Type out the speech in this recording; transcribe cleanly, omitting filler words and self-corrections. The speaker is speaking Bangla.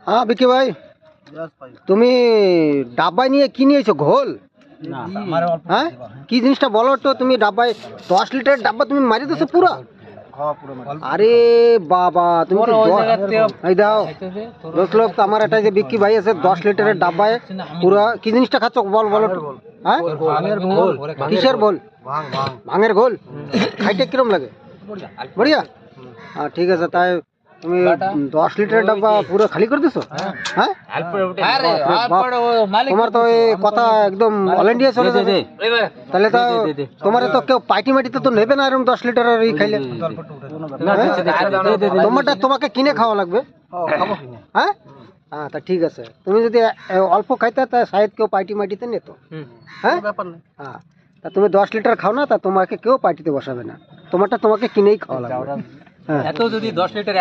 হ্যাঁ বিকি ভাই, তুমি ডাব্বায় নিয়ে কি নিয়েছো? ঘোল? হ্যাঁ, কি জিনিসটা বলো তো। তুমি ডাব্বায় 10 লিটারের ডাব্বা তুমি মারি দিছো পুরো? আরে বাবা, তুমি তো এই দাও দোষ লোক। আমার একটা যে বিক্কি ভাই আছে 10 লিটারের ডাব্বায় পুরো কি জিনিসটা খাচ্ছ বল বলো তো। হ্যাঁ, কিসের বল? ভাঙের ঘোল। খাইতে কিরম লাগে? বড়িয়া। হ্যাঁ ঠিক আছে, তাই তুমি 10 লিটারের ডাব্বা পুরো খালি করে দিছো? হ্যাঁ, তোমার তো এই কথা একদম অল ইন্ডিয়া চলে যাবে। তাহলে তো তোমার তো কেউ পাইটি মাটিতে তো নেবে না এরকম 10 লিটারের এই খাইলে। তোমারটা তোমাকে কিনে খাওয়া লাগবে। হ্যাঁ হ্যাঁ, তা ঠিক আছে। তুমি যদি অল্প খাইতে তা শায়দ কেউ পাইটি মাটিতে নিত। হ্যাঁ হ্যাঁ, তা তুমি 10 লিটার খাও না, তা তোমাকে কেউ পার্টিতে বসাবে না। তোমারটা তোমাকে কিনেই খাওয়া লাগবে। হ্যাঁ, এত যদি 10 লিটার